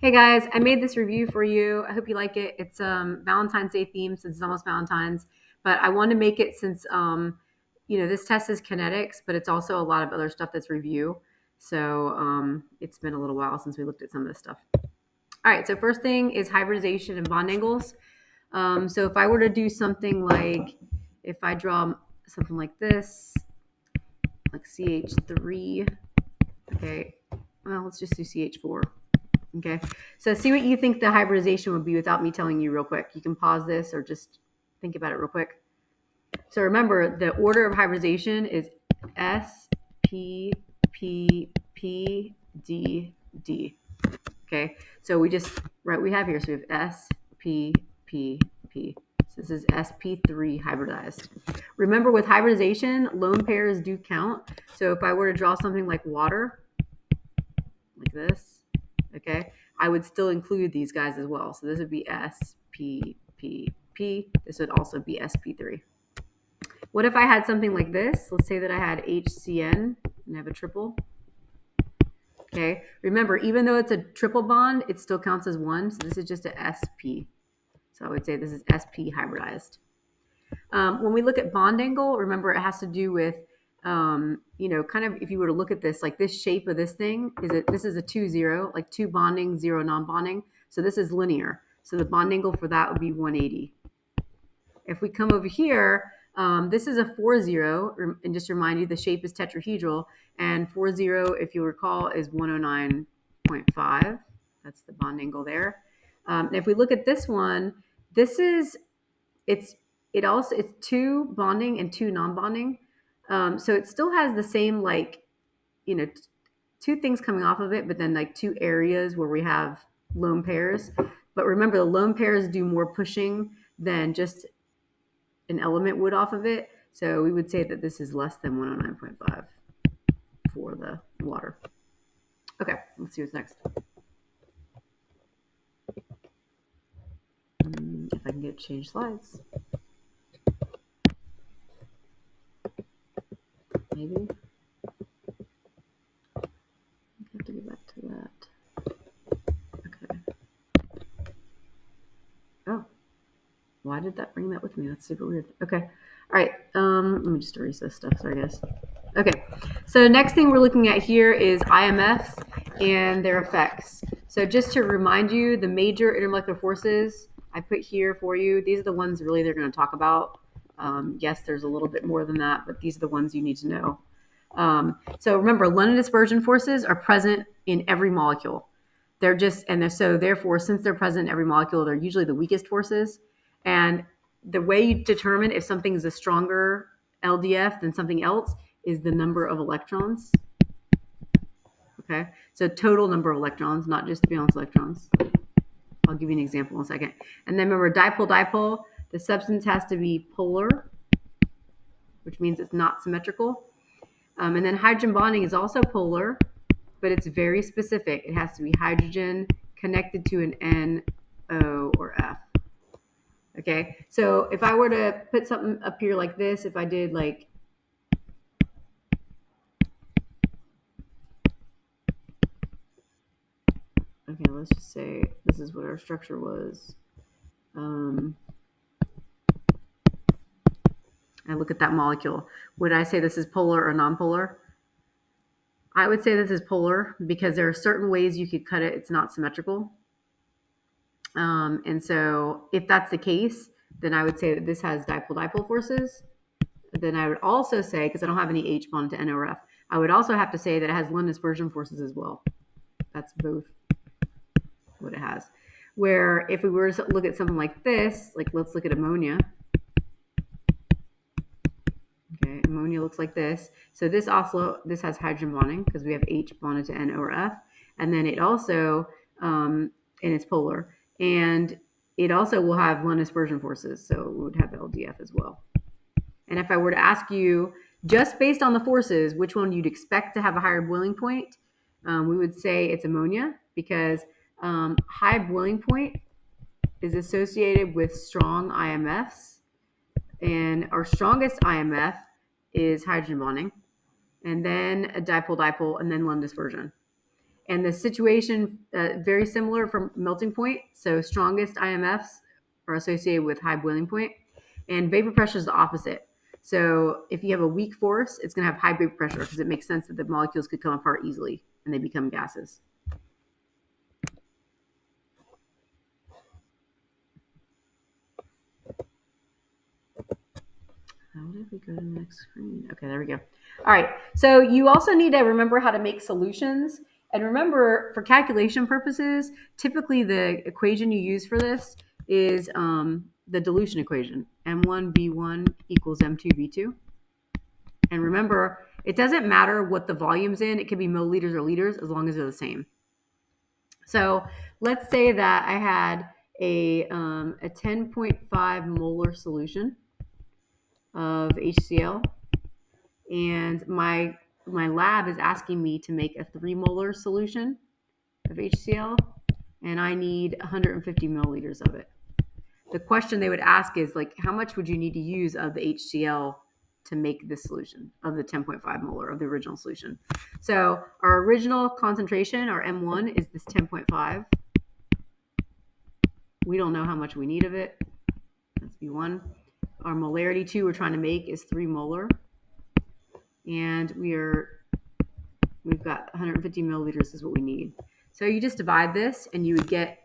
Hey guys, I made this review for you. I hope you like it. It's Valentine's Day theme since it's almost Valentine's, but I wanted to make it since this test is kinetics, but it's also a lot of other stuff that's review. So it's been a little while since we looked at some of this stuff. All right, so first thing is hybridization and bond angles. So if I were to do something like, if I draw something like this, like CH3, okay, well, let's just do CH4. Okay, so see what you think the hybridization would be without me telling you real quick. You can pause this or just think about it real quick. So remember, the order of hybridization is S, P, P, P, D, D. Okay, so we have here, so we have S, P, P, P. So this is sp3 hybridized. Remember, with hybridization, lone pairs do count. So if I were to draw something like water, like this, okay, I would still include these guys as well. So this would be S, P, P, P. This would also be sp3. What if I had something like this? Let's say that I had HCN and I have a triple. Okay, remember, even though it's a triple bond, it still counts as one. So this is just a SP. So I would say this is SP hybridized. When we look at bond angle, remember it has to do with, kind of if you were to look at this, like this shape of this thing, this is a 2-0, like 2 bonding, 0 non-bonding. So this is linear. So the bond angle for that would be 180. If we come over here, this is a 4-0, and just to remind you, the shape is tetrahedral, and 4-0, if you recall, is 109.5. That's the bond angle there. If we look at this one, it's 2 bonding and 2 non-bonding. So it still has the same, 2 things coming off of it, but then like 2 areas where we have lone pairs. But remember, the lone pairs do more pushing than just an element would off of it. So we would say that this is less than 109.5 for the water. Okay, let's see what's next. If I can get change slides. Maybe. I have to go back to that. Okay. Oh, why did that bring that with me? That's super weird. Okay. All right. Let me just erase this stuff. Sorry, guys. Okay. So next thing we're looking at here is IMFs and their effects. So just to remind you, the major intermolecular forces I put here for you, these are the ones really they're going to talk about. Yes, there's a little bit more than that, but these are the ones you need to know. So remember, London dispersion forces are present in every molecule. So therefore, since they're present in every molecule, they're usually the weakest forces. And the way you determine if something is a stronger LDF than something else is the number of electrons. Okay, so total number of electrons, not just valence electrons. I'll give you an example in a second. And then remember, dipole, the substance has to be polar, which means it's not symmetrical. And then hydrogen bonding is also polar, but it's very specific. It has to be hydrogen connected to an N, O, or F. Okay, so if I were to put something up here like this, if I did like, okay, let's just say this is what our structure was. I look at that molecule. Would I say this is polar or non-polar? I would say this is polar because there are certain ways you could cut it. It's not symmetrical. And so if that's the case, then I would say that this has dipole forces. Then I would also say, because I don't have any H bond to N or F, I would also have to say that it has London dispersion forces as well. That's both what it has. Where if we were to look at something like this, like let's look at ammonia. Okay, ammonia looks like this. So this has hydrogen bonding because we have H bonded to N or F. And then it also, and it's polar. And it also will have London dispersion forces. So it would have LDF as well. And if I were to ask you, just based on the forces, which one you'd expect to have a higher boiling point, we would say it's ammonia because high boiling point is associated with strong IMFs. And our strongest IMF is hydrogen bonding, and then a dipole, and then London dispersion. And the situation, very similar from melting point. So strongest IMFs are associated with high boiling point, and vapor pressure is the opposite. So if you have a weak force, it's going to have high vapor pressure because it makes sense that the molecules could come apart easily and they become gases. How did we go to the next screen? Okay, there we go. All right. So you also need to remember how to make solutions. And remember, for calculation purposes, typically the equation you use for this is the dilution equation. M1V1 equals M2V2. And remember, it doesn't matter what the volume's in. It could be milliliters or liters as long as they're the same. So let's say that I had a 10.5 molar solution of HCl, and my lab is asking me to make a 3 molar solution of HCl, and I need 150 milliliters of it. The question they would ask is like, how much would you need to use of the HCl to make this solution of the 10.5 molar of the original solution? So our original concentration, our M1, is this 10.5. We don't know how much we need of it. That's V1. Our molarity 2 we're trying to make is 3 molar. And we've got 150 milliliters is what we need. So you just divide this and you would get,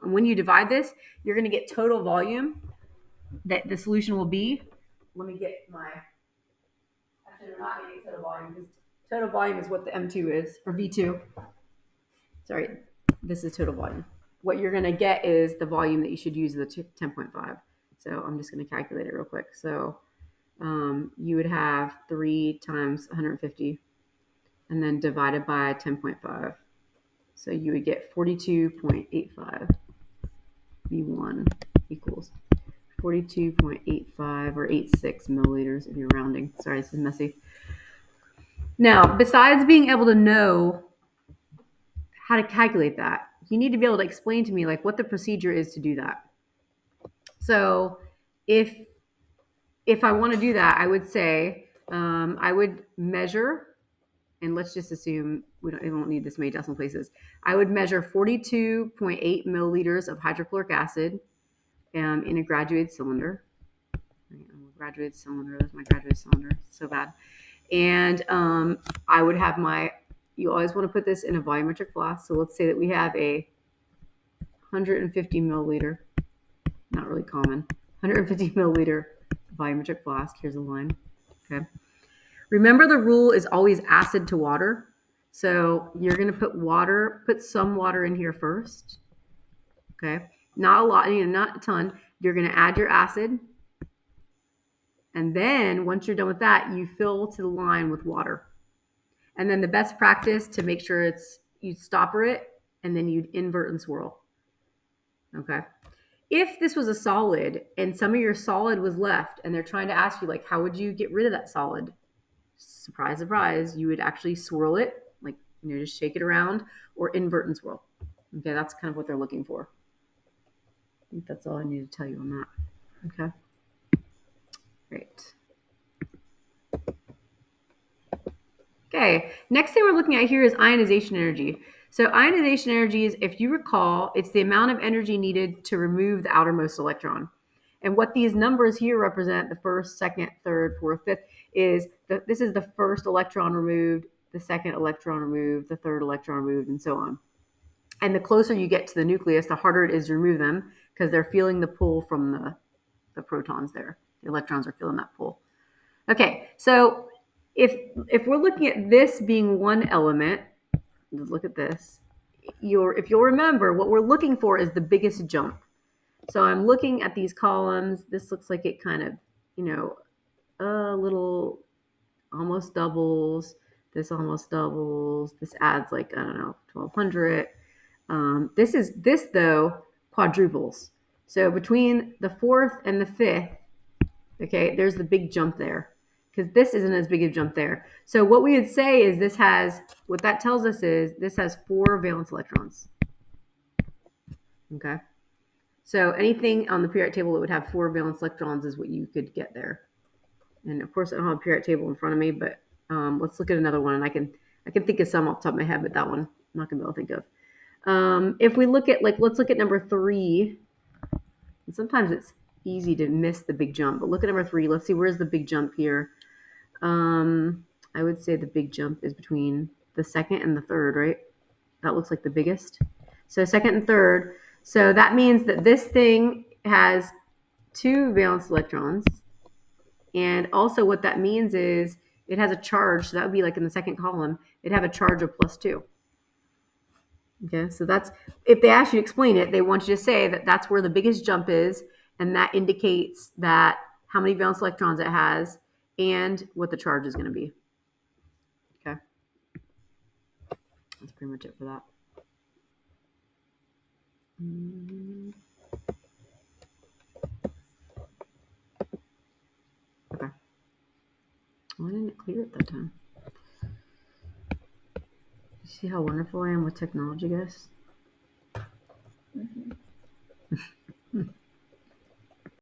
when you divide this, you're going to get total volume that the solution will be. Let me get my, actually we're not getting total volume because total volume is what the M2 is, or V2. Sorry, this is total volume. What you're going to get is the volume that you should use, the 10.5. So I'm just going to calculate it real quick. So you would have 3 times 150 and then divided by 10.5. So you would get 42.85 V1 equals 42.85 or 86 milliliters if you're rounding. Sorry, this is messy. Now, besides being able to know how to calculate that, you need to be able to explain to me like what the procedure is to do that. So if I want to do that, I would say I would measure, and let's just assume we won't need this many decimal places. I would measure 42.8 milliliters of hydrochloric acid in a graduated cylinder. Graduated cylinder, that's my graduated cylinder, so bad. And I would have you always want to put this in a volumetric flask. So let's say that we have a 150 milliliter, not really common, 150 milliliter volumetric flask. Here's a line, okay? Remember the rule is always acid to water. So you're going to put some water in here first. Okay. Not a lot, not a ton. You're going to add your acid. And then once you're done with that, you fill to the line with water. And then the best practice to make sure you stopper it and then you'd invert and swirl. Okay. If this was a solid and some of your solid was left and they're trying to ask you like, how would you get rid of that solid? Surprise, surprise, you would actually swirl it, like, just shake it around or invert and swirl. Okay, that's kind of what they're looking for. I think that's all I need to tell you on that. Okay, great. Okay, next thing we're looking at here is ionization energy. So ionization energy is, if you recall, it's the amount of energy needed to remove the outermost electron. And what these numbers here represent, the first, second, third, fourth, fifth, is this is the first electron removed, the second electron removed, the third electron removed, and so on. And the closer you get to the nucleus, the harder it is to remove them because they're feeling the pull from the protons there. The electrons are feeling that pull. Okay, so if we're looking at this being one element, look at this. If you'll remember, what we're looking for is the biggest jump. So I'm looking at these columns. This looks like it kind of, a little almost doubles. This almost doubles. This adds like, I don't know, 1,200. This though quadruples. So between the fourth and the fifth, okay, there's the big jump there because this isn't as big a jump there. So what we would say is what that tells us is this has 4 valence electrons. Okay. So anything on the periodic table that would have 4 valence electrons is what you could get there. And of course, I don't have a periodic table in front of me, but let's look at another one, and I can think of some off the top of my head, but that one I'm not gonna be able to think of. If we look at let's look at number 3. And sometimes it's easy to miss the big jump, but look at number 3. Let's see, where's the big jump here? I would say the big jump is between the second and the third, right? That looks like the biggest. So second and third. So that means that this thing has 2 valence electrons. And also what that means is it has a charge. So that would be like in the second column, it'd have a charge of +2. Okay, so that's, if they ask you to explain it, they want you to say that that's where the biggest jump is, and that indicates that how many valence electrons it has and what the charge is going to be. Okay, that's pretty much it for that. Okay. Why didn't it clear it that time? You see how wonderful I am with technology, guys?